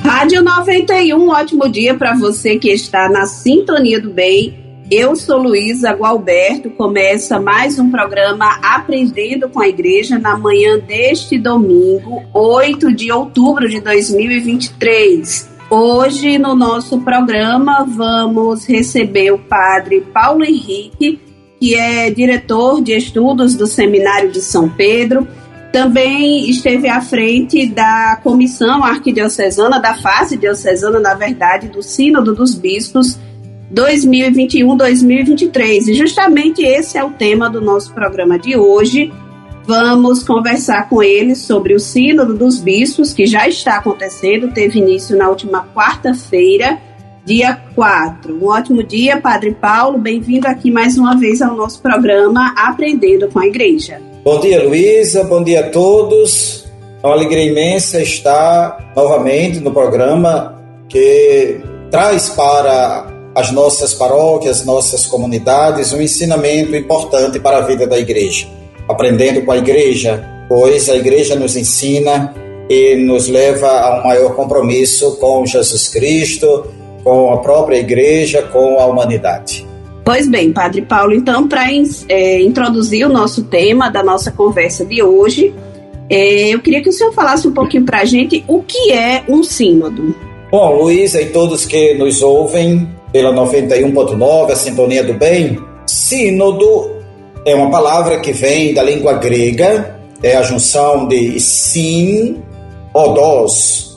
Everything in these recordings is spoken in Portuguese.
Rádio 91, ótimo dia para você que está na sintonia do bem. Eu sou Luísa Gualberto, começa mais um programa Aprendendo com a Igreja na manhã deste domingo, 8 de outubro de 2023. Hoje no nosso programa vamos receber o padre Paulo Henrique, que é diretor de estudos do Seminário de São Pedro. Também esteve à frente da comissão arquidiocesana, da fase diocesana, na verdade, do Sínodo dos Bispos 2021-2023. E justamente esse é o tema do nosso programa de hoje. Vamos conversar com ele sobre o Sínodo dos Bispos, que já está acontecendo, teve início na última quarta-feira, dia 4. Um ótimo dia, Padre Paulo. Bem-vindo aqui mais uma vez ao nosso programa Aprendendo com a Igreja. Bom dia, Luísa. Bom dia a todos. É uma alegria imensa estar novamente no programa que traz para as nossas paróquias, nossas comunidades, um ensinamento importante para a vida da igreja. Aprendendo com a igreja, pois a igreja nos ensina e nos leva a um maior compromisso com Jesus Cristo, com a própria igreja, com a humanidade. Pois bem, Padre Paulo, então, para introduzir o nosso tema da nossa conversa de hoje, eu queria que o senhor falasse um pouquinho para a gente o que é um sínodo. Bom, Luísa e todos que nos ouvem pela 91.9, a Sintonia do Bem, sínodo é uma palavra que vem da língua grega, é a junção de sin, odos.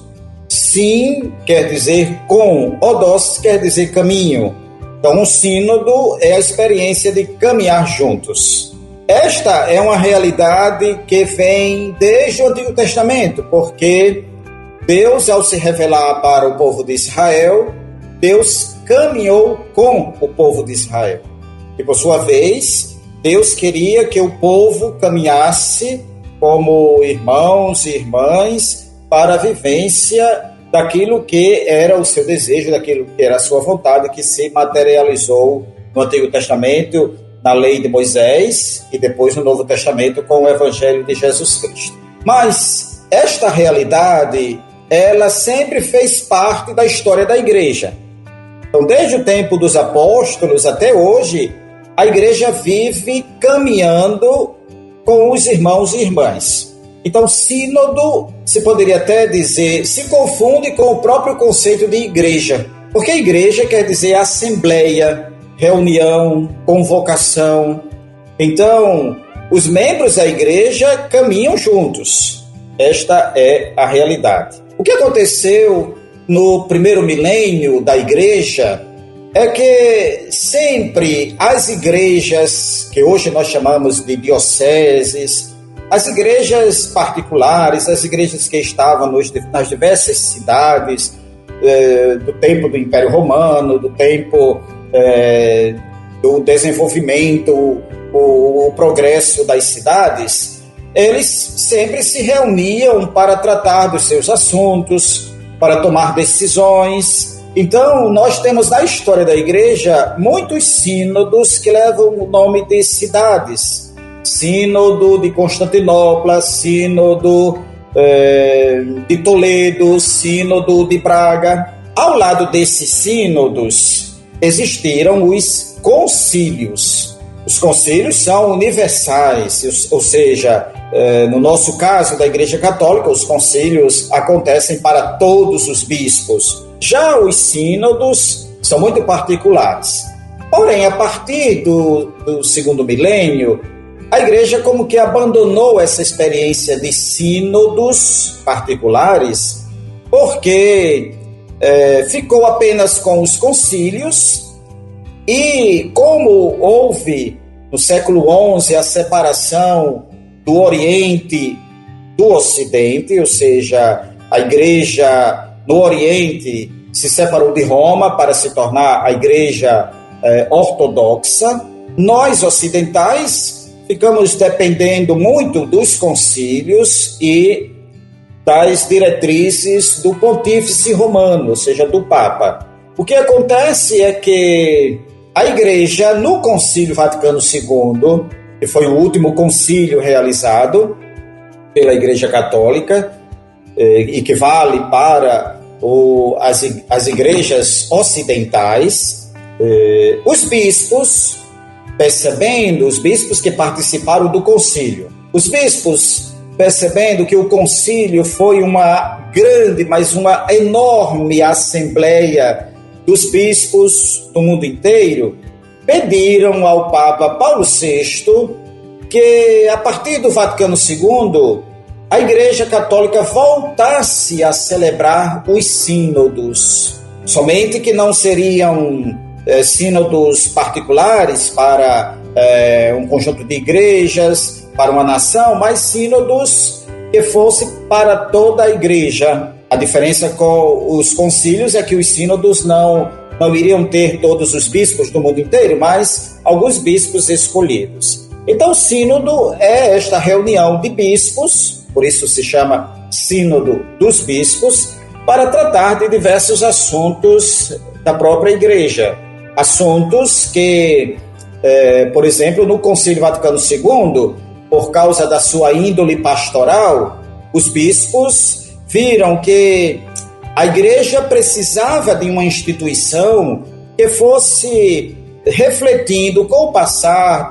Sin quer dizer com, odos quer dizer caminho. Então, um sínodo é a experiência de caminhar juntos. Esta é uma realidade que vem desde o Antigo Testamento, porque Deus, ao se revelar para o povo de Israel, Deus caminhou com o povo de Israel. E, por sua vez, Deus queria que o povo caminhasse como irmãos e irmãs para a vivência daquilo que era o seu desejo, daquilo que era a sua vontade, que se materializou no Antigo Testamento, na lei de Moisés, e depois no Novo Testamento com o Evangelho de Jesus Cristo. Mas esta realidade, ela sempre fez parte da história da igreja. Então, desde o tempo dos apóstolos até hoje, a igreja vive caminhando com os irmãos e irmãs. Então, sínodo, se poderia até dizer, se confunde com o próprio conceito de igreja. Porque igreja quer dizer assembleia, reunião, convocação. Então, os membros da igreja caminham juntos. Esta é a realidade. O que aconteceu no primeiro milênio da igreja é que sempre as igrejas, que hoje nós chamamos de dioceses, as igrejas particulares, as igrejas que estavam nas diversas cidades, do tempo do Império Romano, do tempo do desenvolvimento, o progresso das cidades, eles sempre se reuniam para tratar dos seus assuntos, para tomar decisões. Então, nós temos na história da igreja muitos sínodos que levam o nome de cidades. Sínodo de Constantinopla, sínodo de Toledo, sínodo de Braga. Ao lado desses sínodos existiram os concílios. Os concílios são universais, ou seja, no nosso caso da Igreja Católica, os concílios acontecem para todos os bispos. Já os sínodos são muito particulares. Porém, a partir do segundo milênio, a igreja como que abandonou essa experiência de sínodos particulares, porque ficou apenas com os concílios, e como houve no século XI a separação do Oriente do Ocidente, ou seja, a igreja no Oriente se separou de Roma para se tornar a igreja ortodoxa, nós ocidentais ficamos dependendo muito dos concílios e das diretrizes do pontífice romano, ou seja, do Papa. O que acontece é que a Igreja, no Concílio Vaticano II, que foi o último concílio realizado pela Igreja Católica e que vale para as igrejas ocidentais. Os bispos, percebendo, os bispos que participaram do concílio, os bispos percebendo que o concílio foi uma grande, mas uma enorme assembleia dos bispos do mundo inteiro, pediram ao Papa Paulo VI que, a partir do Vaticano II, a Igreja Católica voltasse a celebrar os sínodos, somente que não seriam sínodos particulares para um conjunto de igrejas, para uma nação, mas sínodos que fosse para toda a igreja. A diferença com os concílios é que os sínodos não iriam ter todos os bispos do mundo inteiro, mas alguns bispos escolhidos. Então, o sínodo é esta reunião de bispos, por isso se chama Sínodo dos Bispos, para tratar de diversos assuntos da própria igreja. Assuntos que, por exemplo, no Concílio Vaticano II, por causa da sua índole pastoral, os bispos viram que a igreja precisava de uma instituição que fosse refletindo com o passar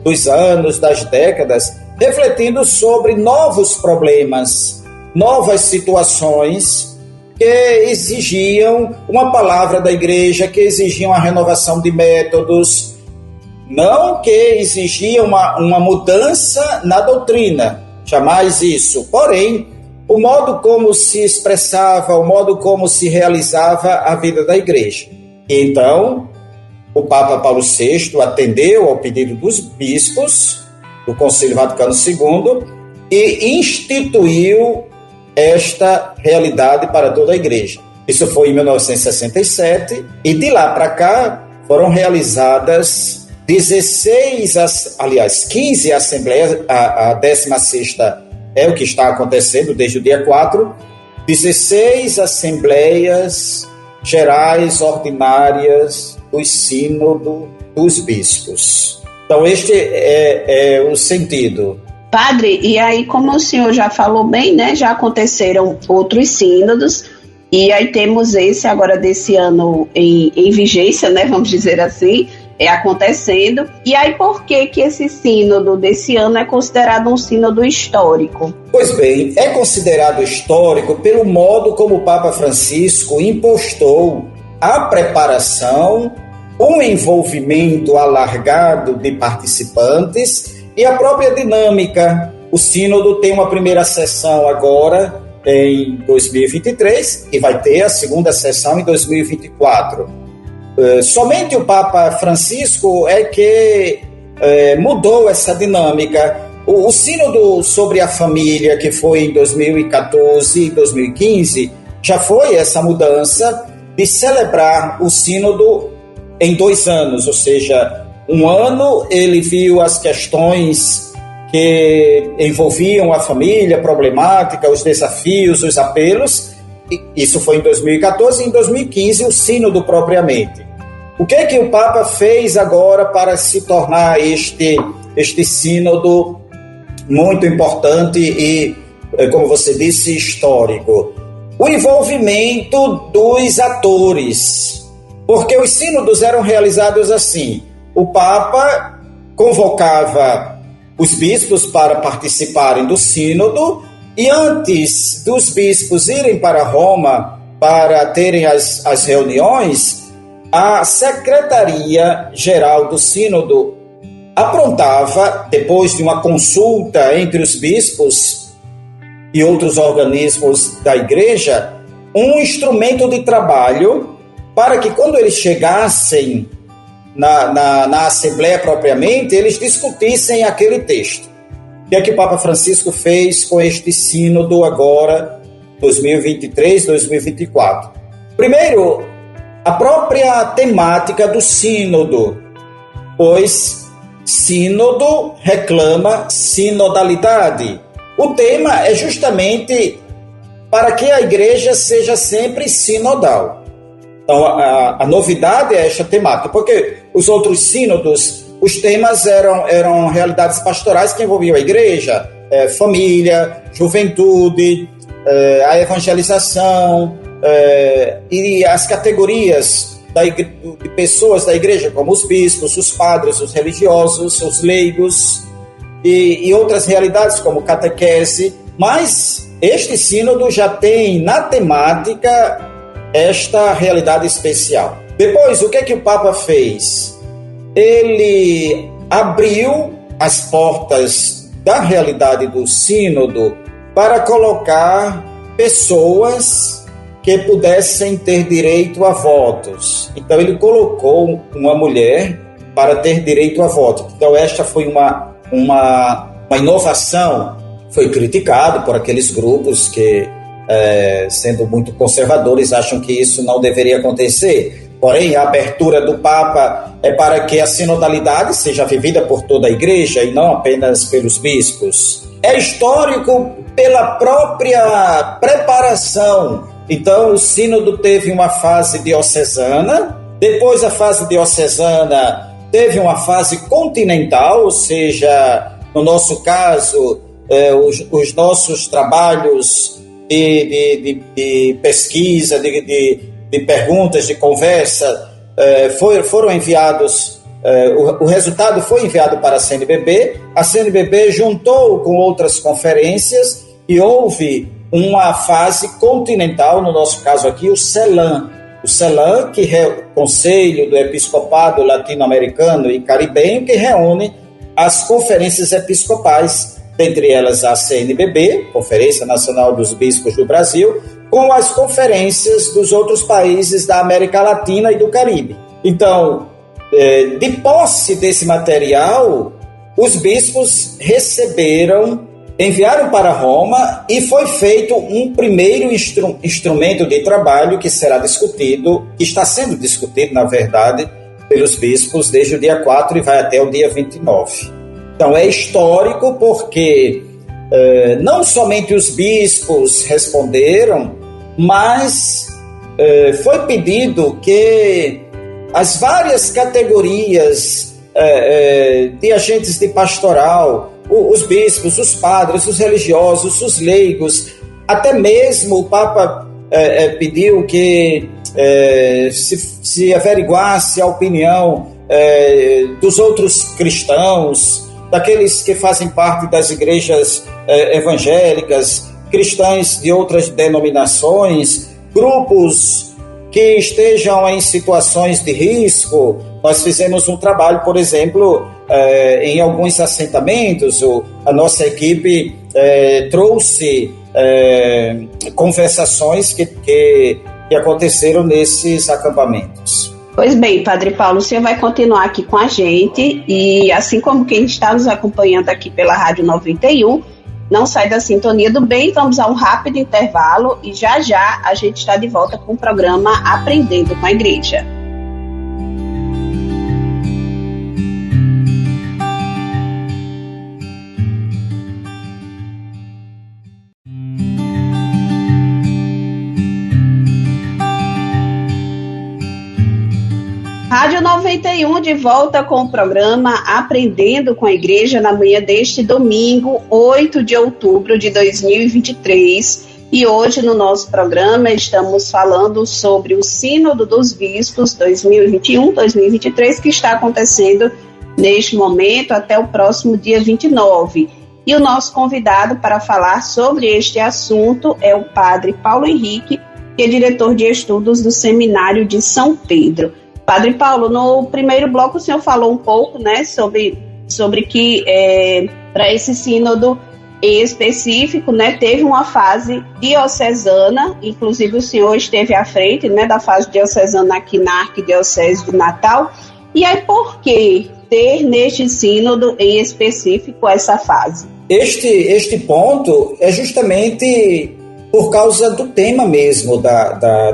dos anos, das décadas, refletindo sobre novos problemas, novas situações que exigiam uma palavra da igreja, que exigiam a renovação de métodos, não que exigiam uma mudança na doutrina, jamais isso. Porém, o modo como se expressava, o modo como se realizava a vida da igreja. Então, o Papa Paulo VI atendeu ao pedido dos bispos do Concílio Vaticano II e instituiu esta realidade para toda a igreja. Isso foi em 1967 e de lá para cá foram realizadas 15 assembleias, a 16ª é o que está acontecendo desde o dia 4, 16 assembleias gerais ordinárias do Sínodo dos Bispos. Então, este é o sentido. Padre, e aí, como o senhor já falou bem, né, já aconteceram outros sínodos, e aí temos esse agora desse ano em vigência, né, vamos dizer assim, acontecendo. E aí, por que esse sínodo desse ano é considerado um sínodo histórico? Pois bem, é considerado histórico pelo modo como o Papa Francisco impostou a preparação, um envolvimento alargado de participantes e a própria dinâmica. O sínodo tem uma primeira sessão agora em 2023 e vai ter a segunda sessão em 2024. Somente o Papa Francisco é que mudou essa dinâmica. O sínodo sobre a família, que foi em 2014 e 2015, já foi essa mudança de celebrar o sínodo em 2 anos, ou seja, um ano ele viu as questões que envolviam a família, a problemática, os desafios, os apelos. Isso foi em 2014 e em 2015 o sínodo propriamente. O que é que o Papa fez agora para se tornar este sínodo muito importante e, como você disse, histórico? O envolvimento dos atores, porque os sínodos eram realizados assim: o Papa convocava os bispos para participarem do sínodo e antes dos bispos irem para Roma para terem as reuniões, a Secretaria-Geral do Sínodo aprontava, depois de uma consulta entre os bispos e outros organismos da Igreja, um instrumento de trabalho para que, quando eles chegassem na Assembleia propriamente, eles discutissem aquele texto. O que é que o Papa Francisco fez com este sínodo agora, 2023-2024? Primeiro, a própria temática do sínodo, pois sínodo reclama sinodalidade. O tema é justamente para que a igreja seja sempre sinodal. Então, a novidade é esta temática, porque os outros sínodos, os temas eram realidades pastorais que envolviam a igreja, família, juventude, a evangelização e as categorias de pessoas da igreja, como os bispos, os padres, os religiosos, os leigos e outras realidades como catequese. Mas este sínodo já tem na temática esta realidade especial. Depois, o que é que o Papa fez? Ele abriu as portas da realidade do sínodo para colocar pessoas que pudessem ter direito a votos. Então, ele colocou uma mulher para ter direito a voto. Então, esta foi uma inovação. Foi criticado por aqueles grupos que, sendo muito conservadores, acham que isso não deveria acontecer. Porém, a abertura do Papa é para que a sinodalidade seja vivida por toda a igreja e não apenas pelos bispos. É histórico pela própria preparação. Então, o sínodo teve uma fase diocesana, depois a fase diocesana teve uma fase continental, ou seja, no nosso caso, os nossos trabalhos de pesquisa, de perguntas, de conversa, foram enviados, o resultado foi enviado para a CNBB. A CNBB juntou com outras conferências e houve uma fase continental, no nosso caso aqui, o CELAM. O CELAM, que é o Conselho do Episcopado Latino-Americano e Caribenho, que reúne as conferências episcopais, dentre elas a CNBB, Conferência Nacional dos Bispos do Brasil, com as conferências dos outros países da América Latina e do Caribe. Então, de posse desse material, os bispos enviaram para Roma e foi feito um primeiro instrumento de trabalho que será discutido, que está sendo discutido, na verdade, pelos bispos desde o dia 4 e vai até o dia 29. Então, é histórico porque não somente os bispos responderam, mas foi pedido que as várias categorias de agentes de pastoral, os bispos, os padres, os religiosos, os leigos, até mesmo o Papa pediu que se averiguasse a opinião dos outros cristãos, daqueles que fazem parte das igrejas evangélicas, cristãos de outras denominações, grupos que estejam em situações de risco. Nós fizemos um trabalho, por exemplo, em alguns assentamentos. A nossa equipe trouxe conversações que aconteceram nesses acampamentos. Pois bem, Padre Paulo, o senhor vai continuar aqui com a gente e, assim como quem está nos acompanhando aqui pela Rádio 91, não sai da sintonia do bem. Vamos a um rápido intervalo e já a gente está de volta com o programa Aprendendo com a Igreja. Rádio 91 de volta com o programa Aprendendo com a Igreja na manhã deste domingo, 8 de outubro de 2023. E hoje no nosso programa estamos falando sobre o Sínodo dos Bispos 2021-2023, que está acontecendo neste momento até o próximo dia 29. E o nosso convidado para falar sobre este assunto é o Padre Paulo Henrique, que é diretor de estudos do Seminário de São Pedro. Padre Paulo, no primeiro bloco o senhor falou um pouco, né, sobre que para esse sínodo em específico, né, teve uma fase diocesana, inclusive o senhor esteve à frente, né, da fase diocesana aqui na Arquidiocese de Natal. E aí, por que ter neste sínodo em específico essa fase? Este ponto é justamente por causa do tema mesmo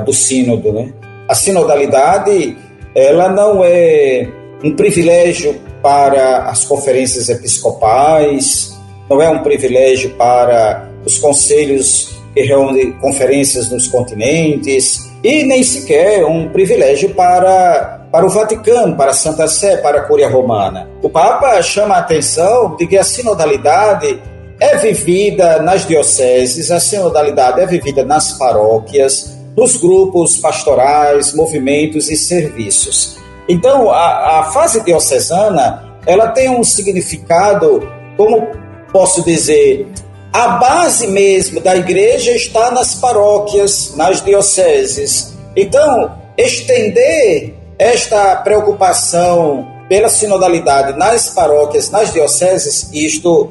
do sínodo, né? A sinodalidade, ela não é um privilégio para as conferências episcopais, não é um privilégio para os conselhos que reúnem conferências nos continentes, e nem sequer um privilégio para o Vaticano, para a Santa Sé, para a Cúria Romana. O Papa chama a atenção de que a sinodalidade é vivida nas dioceses, a sinodalidade é vivida nas paróquias, nos grupos pastorais, movimentos e serviços. Então, a fase diocesana, ela tem um significado, como posso dizer, a base mesmo da igreja está nas paróquias, nas dioceses. Então, estender esta preocupação pela sinodalidade nas paróquias, nas dioceses, isto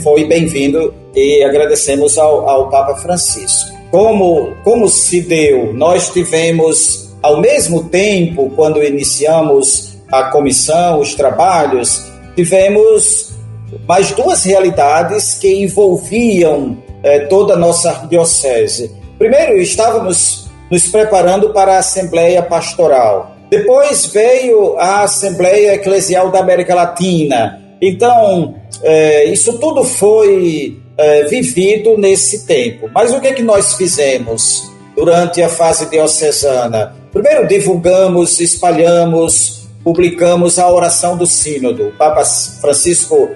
foi bem-vindo e agradecemos ao Papa Francisco. Como se deu, nós tivemos, ao mesmo tempo, quando iniciamos a comissão, os trabalhos, tivemos mais duas realidades que envolviam toda a nossa diocese. Primeiro, estávamos nos preparando para a Assembleia Pastoral. Depois veio a Assembleia Eclesial da América Latina. Então, isso tudo foi vivido nesse tempo. Mas o que é que nós fizemos durante a fase diocesana? Primeiro, divulgamos, espalhamos, publicamos a oração do Sínodo. O Papa Francisco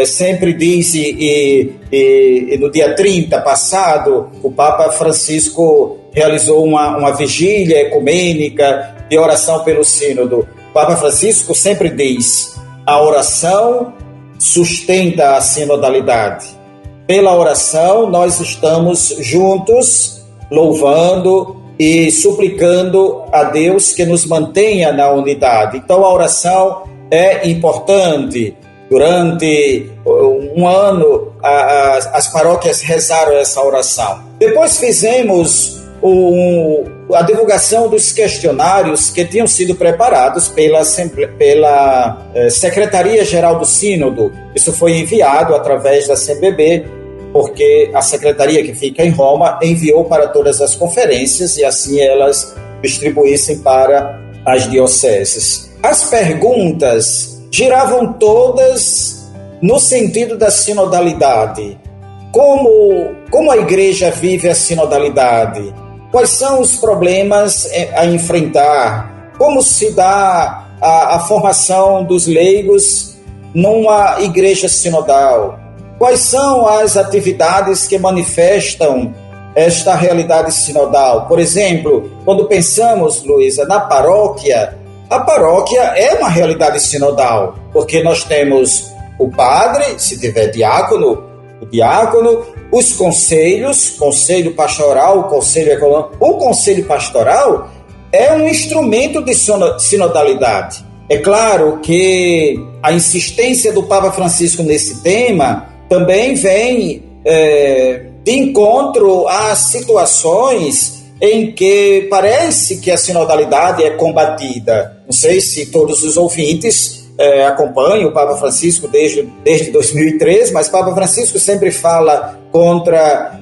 sempre diz, e no dia 30 passado, o Papa Francisco realizou uma vigília ecumênica de oração pelo Sínodo. O Papa Francisco sempre diz: a oração sustenta a sinodalidade. Pela oração, nós estamos juntos, louvando e suplicando a Deus que nos mantenha na unidade. Então, a oração é importante. Durante um ano, as paróquias rezaram essa oração. Depois fizemos a divulgação dos questionários que tinham sido preparados pela Secretaria-Geral do Sínodo. Isso foi enviado através da CBB, porque a secretaria que fica em Roma enviou para todas as conferências e assim elas distribuíssem para as dioceses. As perguntas giravam todas no sentido da sinodalidade. Como a igreja vive a sinodalidade? Quais são os problemas a enfrentar? Como se dá a formação dos leigos numa igreja sinodal? Quais são as atividades que manifestam esta realidade sinodal? Por exemplo, quando pensamos, Luísa, na paróquia, a paróquia é uma realidade sinodal, porque nós temos o padre, se tiver diácono, o diácono, os conselhos, conselho pastoral, conselho econômico. O conselho pastoral é um instrumento de sinodalidade. É claro que a insistência do Papa Francisco nesse tema também vem de encontro às situações em que parece que a sinodalidade é combatida. Não sei se todos os ouvintes acompanham o Papa Francisco desde 2003, mas o Papa Francisco sempre fala contra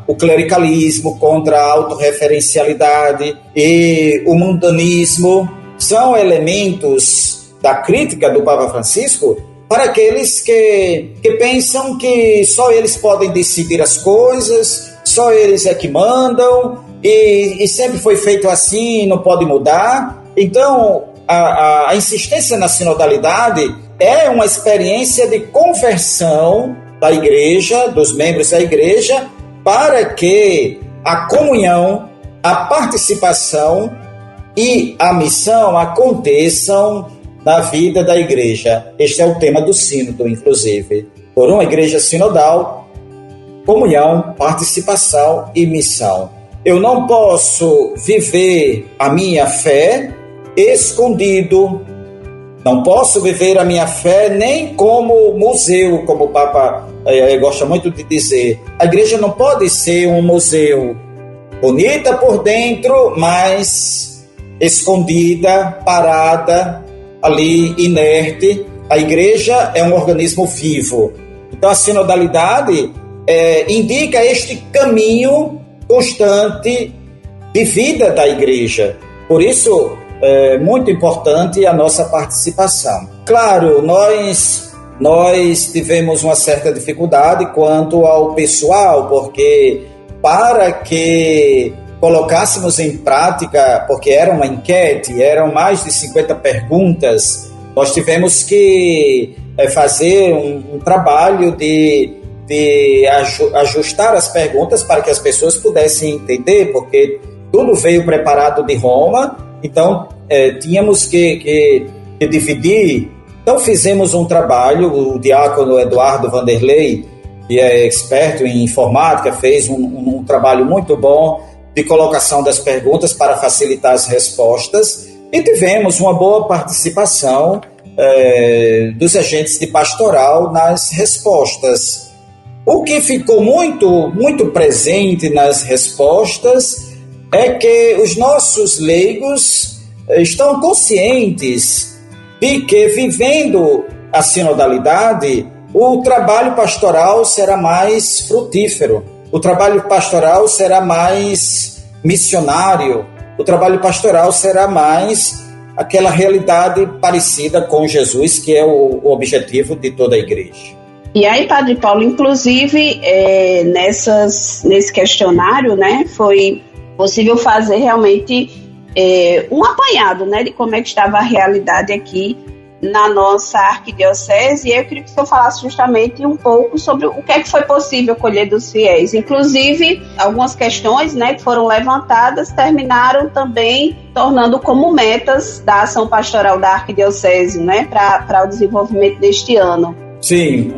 o clericalismo, contra a autorreferencialidade e o mundanismo. São elementos da crítica do Papa Francisco para aqueles que pensam que só eles podem decidir as coisas, só eles é que mandam, e sempre foi feito assim, não pode mudar. Então, a insistência na sinodalidade é uma experiência de conversão da igreja, dos membros da igreja, para que a comunhão, a participação e a missão aconteçam na vida da igreja. Este é o tema do sínodo, inclusive. Por uma igreja sinodal, comunhão, participação e missão. Eu não posso viver a minha fé escondido, não posso viver a minha fé nem como museu, como o Papa gosta muito de dizer. A igreja não pode ser um museu, bonita por dentro, mas escondida, parada, ali inerte. A igreja é um organismo vivo. Então a sinodalidade indica este caminho constante de vida da igreja. Por isso é muito importante a nossa participação. Claro, nós tivemos uma certa dificuldade quanto ao pessoal, porque para que colocássemos em prática, porque era uma enquete, eram mais de 50 perguntas, nós tivemos que fazer um trabalho de ajustar as perguntas para que as pessoas pudessem entender, porque tudo veio preparado de Roma, então tínhamos que dividir. Então fizemos um trabalho, o diácono Eduardo Vanderlei, que é experto em informática, fez um trabalho muito bom de colocação das perguntas para facilitar as respostas, e tivemos uma boa participação dos agentes de pastoral nas respostas. O que ficou muito presente nas respostas é que os nossos leigos estão conscientes de que, vivendo a sinodalidade, o trabalho pastoral será mais frutífero, o trabalho pastoral será mais missionário, o trabalho pastoral será mais aquela realidade parecida com Jesus, que é o objetivo de toda a igreja. E aí, Padre Paulo, inclusive, nesse questionário, né, foi possível fazer realmente um apanhado, né, de como é que estava a realidade aqui na nossa arquidiocese, e eu queria que o senhor falasse justamente um pouco sobre o que é que foi possível colher dos fiéis. Inclusive, algumas questões, né, que foram levantadas terminaram também tornando como metas da ação pastoral da arquidiocese, né, para o desenvolvimento deste ano. Sim,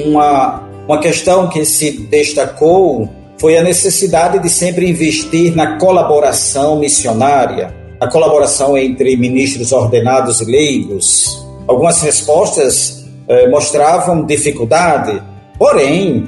uma questão que se destacou foi a necessidade de sempre investir na colaboração missionária, a colaboração entre ministros ordenados e leigos. Algumas respostas mostravam dificuldade, porém,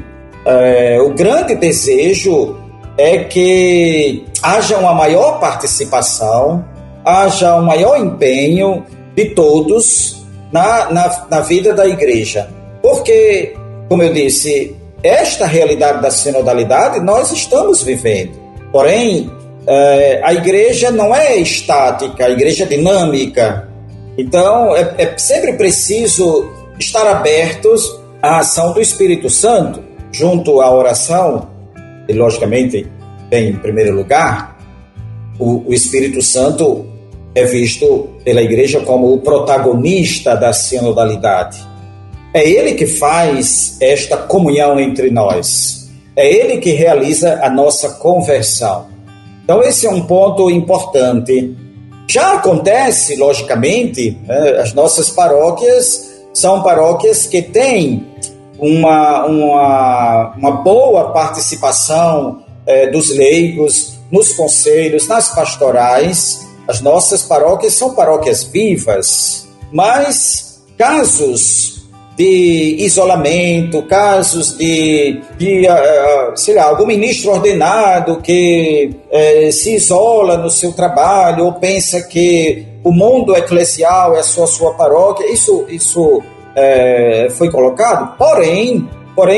o grande desejo é que haja uma maior participação, haja um maior empenho de todos na vida da igreja. Porque, como eu disse, esta realidade da sinodalidade nós estamos vivendo. Porém, a igreja não é estática, a igreja é dinâmica. Então, é sempre preciso estar abertos à ação do Espírito Santo, junto à oração, e logicamente, em primeiro lugar, o Espírito Santo é visto pela igreja como o protagonista da sinodalidade. É ele que faz esta comunhão entre nós. É ele que realiza a nossa conversão. Então, esse é um ponto importante. Já acontece, logicamente, as nossas paróquias são paróquias que têm uma boa participação dos leigos nos conselhos, nas pastorais. As nossas paróquias são paróquias vivas, mas casos de isolamento, casos de algum ministro ordenado que se isola no seu trabalho ou pensa que o mundo eclesial é só a sua paróquia, isso foi colocado, porém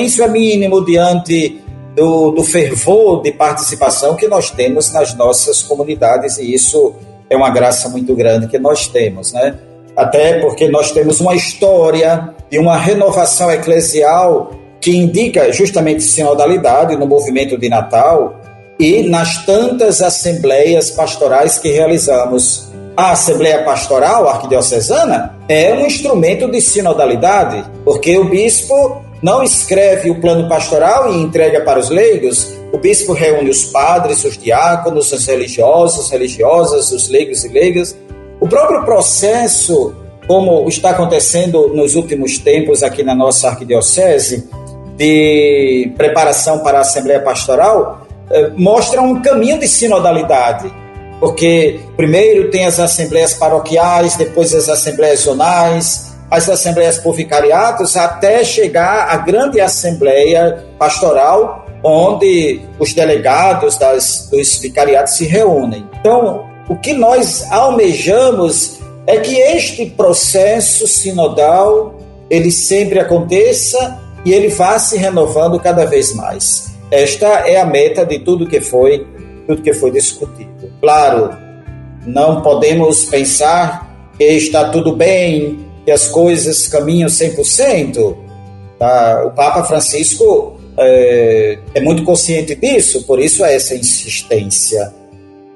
isso é mínimo diante do fervor de participação que nós temos nas nossas comunidades, e isso é uma graça muito grande que nós temos, né? Até porque nós temos uma história de uma renovação eclesial que indica justamente sinodalidade no movimento de Natal e nas tantas assembleias pastorais que realizamos. A Assembleia Pastoral Arquidiocesana é um instrumento de sinodalidade, porque o bispo não escreve o plano pastoral e entrega para os leigos. O bispo reúne os padres, os diáconos, os religiosos, religiosas, os leigos e leigas. O próprio processo, como está acontecendo nos últimos tempos aqui na nossa arquidiocese, de preparação para a Assembleia Pastoral, mostra um caminho de sinodalidade, porque primeiro tem as assembleias paroquiais, depois as assembleias zonais, as assembleias por vicariatos, até chegar à grande Assembleia Pastoral, onde os delegados dos vicariatos se reúnem. Então, o que nós almejamos é que este processo sinodal, ele sempre aconteça e ele vá se renovando cada vez mais. Esta é a meta de tudo que foi discutido. Claro, não podemos pensar que está tudo bem, que as coisas caminham 100%. Tá? O Papa Francisco é muito consciente disso, por isso é essa insistência.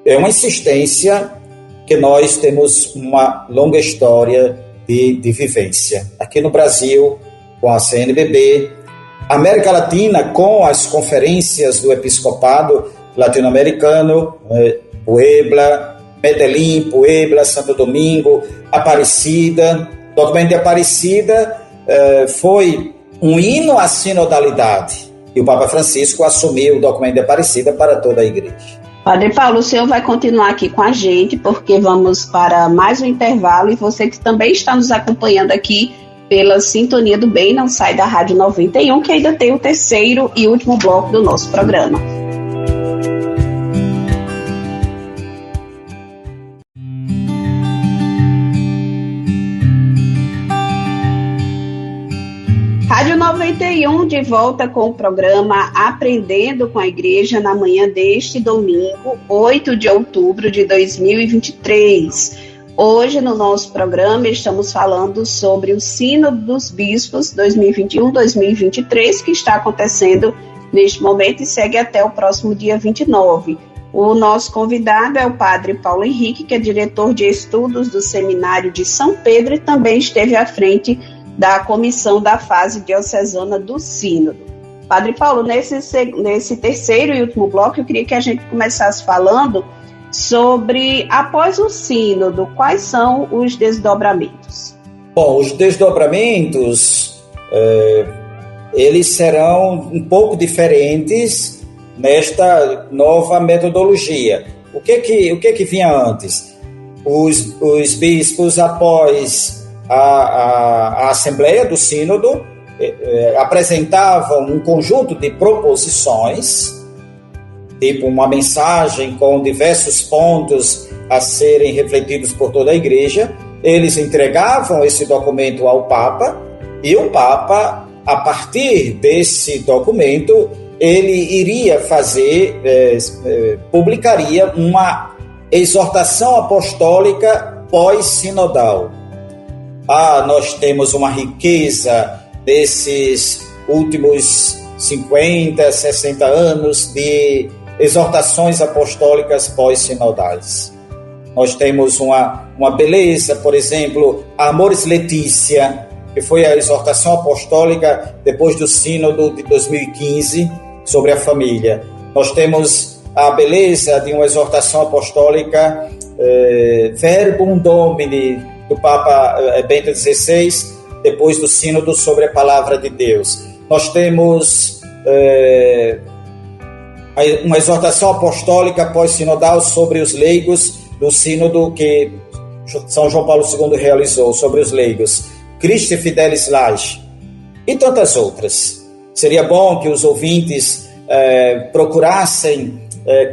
É uma insistência que nós temos uma longa história de vivência. Aqui no Brasil, com a CNBB, América Latina, com as conferências do Episcopado Latino-Americano, Puebla, Medellín, Puebla, Santo Domingo, Aparecida. O documento de Aparecida foi um hino à sinodalidade. E o Papa Francisco assumiu o documento de Aparecida para toda a igreja. Padre Paulo, o senhor vai continuar aqui com a gente, porque vamos para mais um intervalo, e você que também está nos acompanhando aqui pela Sintonia do Bem, não sai da Rádio 91, que ainda tem o terceiro e último bloco do nosso programa. Rádio 91 de volta com o programa Aprendendo com a Igreja na manhã deste domingo, 8 de outubro de 2023. Hoje no nosso programa estamos falando sobre o Sínodo dos Bispos 2021-2023, que está acontecendo neste momento e segue até o próximo dia 29. O nosso convidado é o Padre Paulo Henrique, que é diretor de estudos do Seminário de São Pedro e também esteve à frente da comissão da fase diocesana do Sínodo. Padre Paulo, nesse terceiro e último bloco, eu queria que a gente começasse falando sobre, após o Sínodo, quais são os desdobramentos? Bom, os desdobramentos, eles serão um pouco diferentes nesta nova metodologia. O que que vinha antes? Os bispos, após a Assembleia do Sínodo, apresentavam um conjunto de proposições, tipo uma mensagem com diversos pontos a serem refletidos por toda a Igreja. Eles entregavam esse documento ao Papa, e o Papa, a partir desse documento, ele iria publicaria uma exortação apostólica pós-sinodal. Nós temos uma riqueza desses últimos 50, 60 anos de exortações apostólicas pós-sinodais. Nós temos uma beleza, por exemplo, Amoris Laetitia, que foi a exortação apostólica depois do Sínodo de 2015 sobre a família. Nós temos a beleza de uma exortação apostólica Verbum Domini, do Papa Bento XVI, depois do Sínodo sobre a Palavra de Deus. Nós temos uma exortação apostólica pós-sinodal sobre os leigos do Sínodo que São João Paulo II realizou, sobre os leigos, Christi Fidelis Laici, e tantas outras. Seria bom que os ouvintes procurassem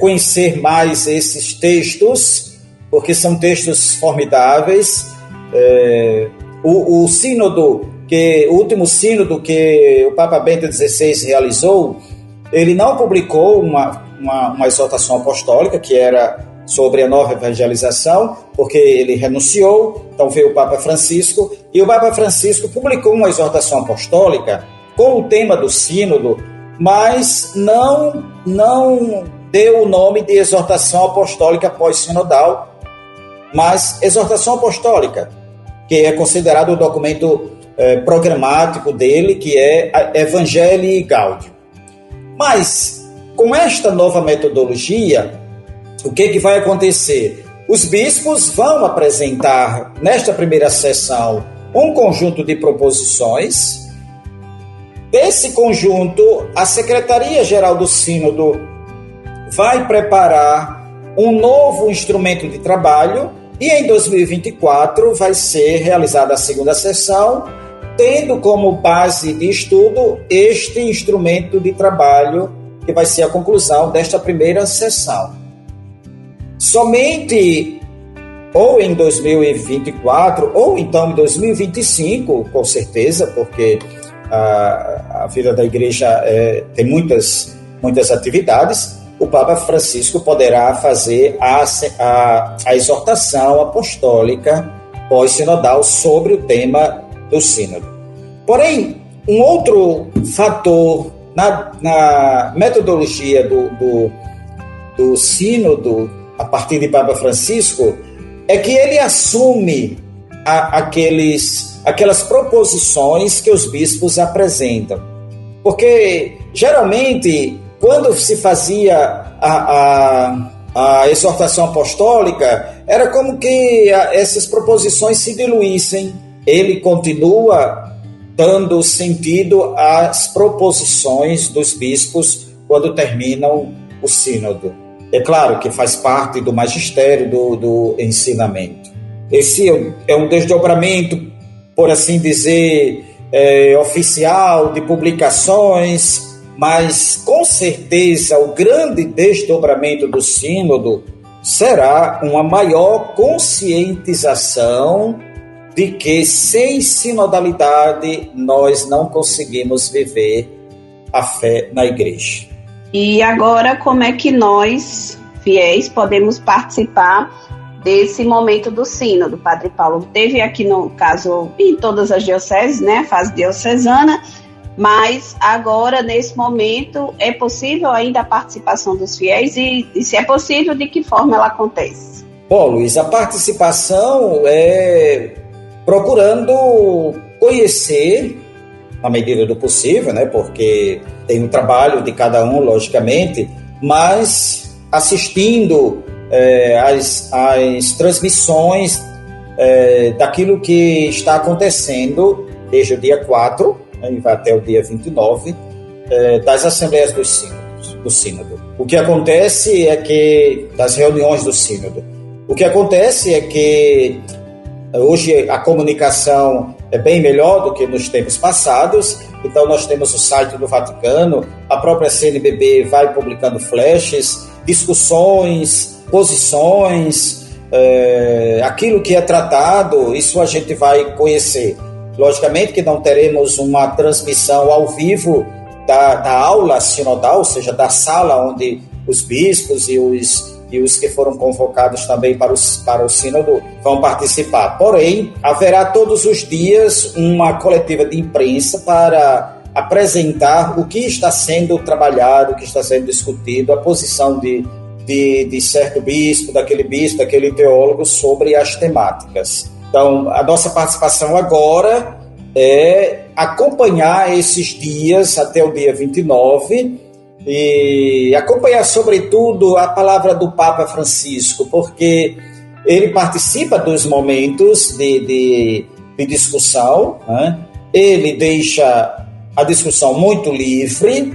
conhecer mais esses textos, porque são textos formidáveis. O último sínodo que o Papa Bento XVI realizou, ele não publicou uma exortação apostólica, que era sobre a nova evangelização, porque ele renunciou. Então veio o Papa Francisco, e o Papa Francisco publicou uma exortação apostólica com o tema do sínodo, mas não deu o nome de exortação apostólica pós-sinodal, mas exortação apostólica, que é considerado o documento programático dele, que é Evangelii Gaudium. Mas, com esta nova metodologia, o que vai acontecer? Os bispos vão apresentar, nesta primeira sessão, um conjunto de proposições. Desse conjunto, a Secretaria-Geral do Sínodo vai preparar um novo instrumento de trabalho, e em 2024 vai ser realizada a segunda sessão, tendo como base de estudo este instrumento de trabalho, que vai ser a conclusão desta primeira sessão. Somente ou em 2024, ou então em 2025, com certeza, porque a vida da igreja tem muitas atividades, o Papa Francisco poderá fazer a exortação apostólica pós-sinodal sobre o tema do sínodo. Porém, um outro fator na metodologia do sínodo a partir de Papa Francisco, é que ele assume aquelas proposições que os bispos apresentam. Porque, geralmente, quando se fazia a exortação apostólica, era como que essas proposições se diluíssem. Ele continua dando sentido às proposições dos bispos quando terminam o sínodo. É claro que faz parte do magistério do ensinamento. Esse é um desdobramento, por assim dizer, oficial, de publicações, mas com certeza o grande desdobramento do sínodo será uma maior conscientização de que sem sinodalidade nós não conseguimos viver a fé na igreja. E agora, como é que nós, fiéis, podemos participar desse momento do sínodo? Padre Paulo teve aqui, no caso, em todas as dioceses, né, fase diocesana, mas agora, nesse momento, é possível ainda a participação dos fiéis e se é possível, de que forma ela acontece? Bom, Luiz, a participação é procurando conhecer, na medida do possível, né, porque tem o trabalho de cada um, logicamente, mas assistindo as transmissões daquilo que está acontecendo desde o dia 4, né, e vai até o dia 29, das Assembleias do Sínodo. O que acontece é que, das reuniões do Sínodo, o que acontece é que hoje a comunicação é bem melhor do que nos tempos passados, então nós temos o site do Vaticano, a própria CNBB vai publicando flashes, discussões, posições, aquilo que é tratado, isso a gente vai conhecer. Logicamente que não teremos uma transmissão ao vivo da aula sinodal, ou seja, da sala onde os bispos e os que foram convocados também para o sínodo vão participar. Porém, haverá todos os dias uma coletiva de imprensa para apresentar o que está sendo trabalhado, o que está sendo discutido, a posição de certo bispo, daquele teólogo sobre as temáticas. Então, a nossa participação agora é acompanhar esses dias até o dia 29 e acompanhar, sobretudo, a palavra do Papa Francisco, porque ele participa dos momentos de discussão, né? Ele deixa a discussão muito livre,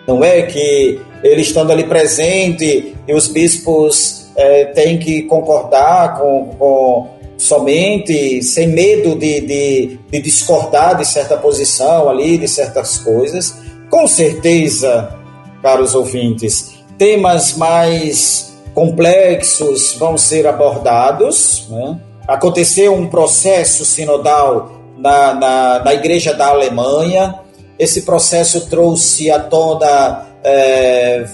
não é que ele estando ali presente e os bispos têm que concordar com somente, sem medo de discordar de certa posição ali, de certas coisas. Com certeza, caros ouvintes, temas mais complexos vão ser abordados, né? Aconteceu um processo sinodal na Igreja da Alemanha. Esse processo trouxe à tona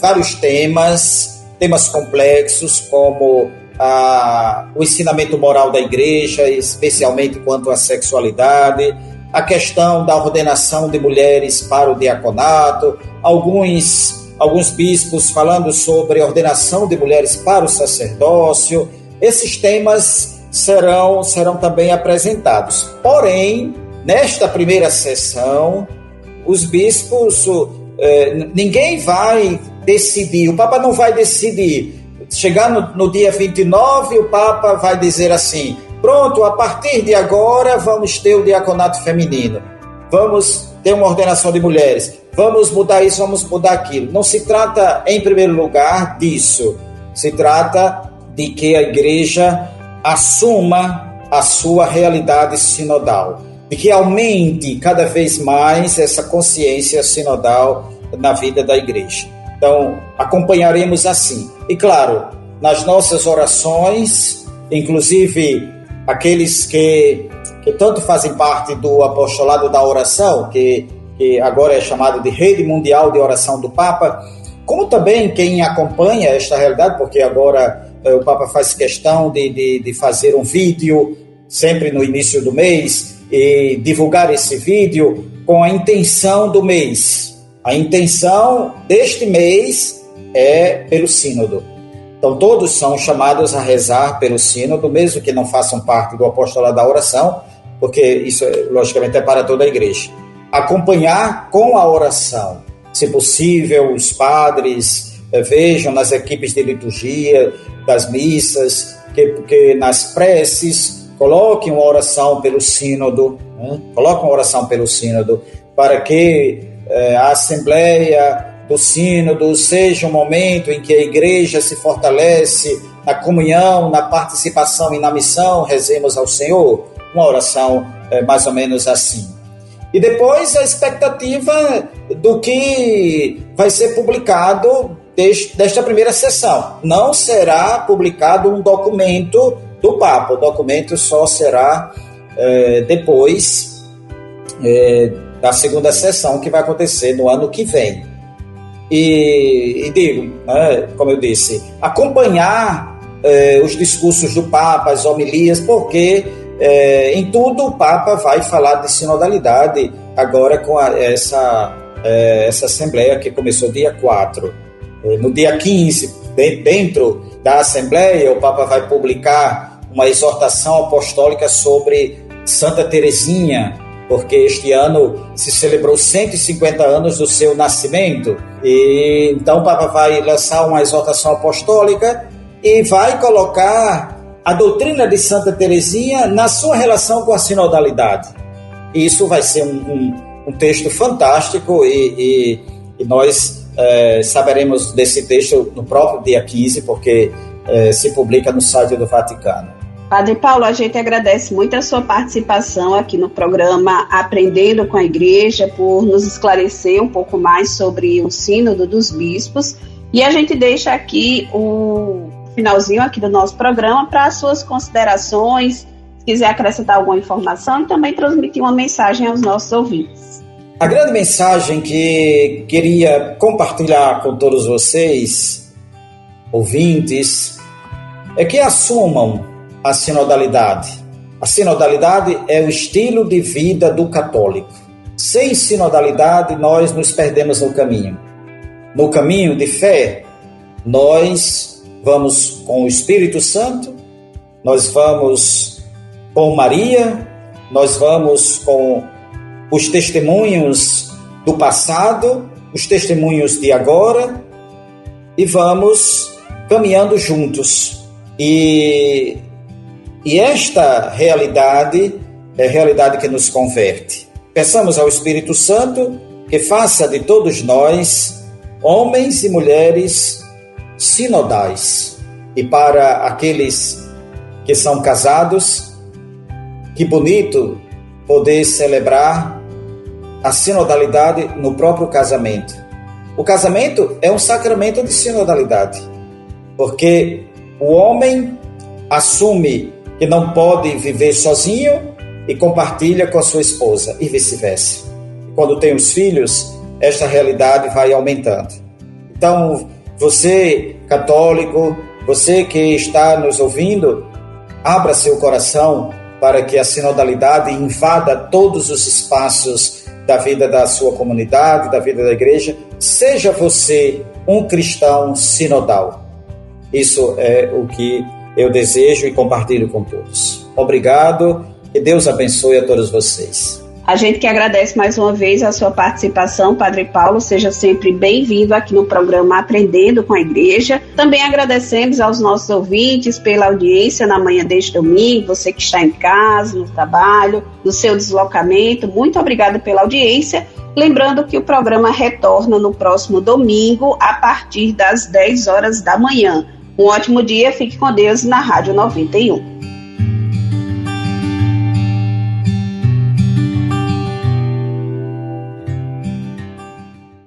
vários temas complexos, como o ensinamento moral da Igreja, especialmente quanto à sexualidade, a questão da ordenação de mulheres para o diaconato, alguns bispos falando sobre a ordenação de mulheres para o sacerdócio. Esses temas serão também apresentados. Porém, nesta primeira sessão, os bispos, ninguém vai decidir, o Papa não vai decidir. Chegar no dia 29, o Papa vai dizer assim: pronto, a partir de agora vamos ter o diaconato feminino, vamos ter uma ordenação de mulheres, vamos mudar isso, vamos mudar aquilo. Não se trata, em primeiro lugar, disso. Se trata de que a Igreja assuma a sua realidade sinodal, de que aumente cada vez mais essa consciência sinodal na vida da Igreja. Então, acompanharemos assim. E claro, nas nossas orações, inclusive aqueles que tanto fazem parte do apostolado da oração, que agora é chamado de Rede Mundial de Oração do Papa, como também quem acompanha esta realidade, porque agora o Papa faz questão de fazer um vídeo sempre no início do mês e divulgar esse vídeo com a intenção do mês. A intenção deste mês é pelo sínodo. Então, todos são chamados a rezar pelo sínodo, mesmo que não façam parte do apostolado da oração, porque isso, logicamente, é para toda a igreja. Acompanhar com a oração. Se possível, os padres vejam nas equipes de liturgia, das missas, que nas preces coloquem uma oração pelo sínodo, coloquem uma oração pelo sínodo, para que a assembleia do sínodo seja um momento em que a igreja se fortalece na comunhão, na participação e na missão. Rezemos ao Senhor, uma oração mais ou menos assim. E depois a expectativa do que vai ser publicado desta primeira sessão. Não será publicado um documento do Papa, o documento só será depois da segunda sessão, que vai acontecer no ano que vem. E digo, como eu disse, acompanhar os discursos do Papa, as homilias, porque em tudo o Papa vai falar de sinodalidade agora com essa Assembleia que começou dia 4. No dia 15, dentro da Assembleia, o Papa vai publicar uma exortação apostólica sobre Santa Teresinha, porque este ano se celebrou 150 anos do seu nascimento. E então o Papa vai lançar uma exortação apostólica e vai colocar a doutrina de Santa Teresinha na sua relação com a sinodalidade. Isso vai ser um texto fantástico e nós saberemos desse texto no próprio dia 15, porque se publica no site do Vaticano. Padre Paulo, a gente agradece muito a sua participação aqui no programa Aprendendo com a Igreja, por nos esclarecer um pouco mais sobre o Sínodo dos Bispos. E a gente deixa aqui o finalzinho aqui do nosso programa para as suas considerações, se quiser acrescentar alguma informação e também transmitir uma mensagem aos nossos ouvintes. A grande mensagem que queria compartilhar com todos vocês, ouvintes, é que assumam a sinodalidade. A sinodalidade é o estilo de vida do católico. Sem sinodalidade, nós nos perdemos no caminho. No caminho de fé, nós vamos com o Espírito Santo, nós vamos com Maria, nós vamos com os testemunhos do passado, os testemunhos de agora, e vamos caminhando juntos. E esta realidade é a realidade que nos converte. Peçamos ao Espírito Santo que faça de todos nós homens e mulheres sinodais. E para aqueles que são casados, que bonito poder celebrar a sinodalidade no próprio casamento. O casamento é um sacramento de sinodalidade, porque o homem assume que não pode viver sozinho e compartilha com a sua esposa, e vice-versa. Quando tem os filhos, esta realidade vai aumentando. Então, você, católico, você que está nos ouvindo, abra seu coração para que a sinodalidade invada todos os espaços da vida da sua comunidade, da vida da igreja. Seja você um cristão sinodal. Isso é o que eu desejo e compartilho com todos. Obrigado e Deus abençoe a todos vocês. A gente que agradece mais uma vez a sua participação, Padre Paulo. Seja sempre bem-vindo aqui no programa Aprendendo com a Igreja. Também agradecemos aos nossos ouvintes pela audiência na manhã deste domingo, você que está em casa, no trabalho, no seu deslocamento. Muito obrigada pela audiência. Lembrando que o programa retorna no próximo domingo, a partir das 10 horas da manhã. Um ótimo dia, fique com Deus na Rádio 91.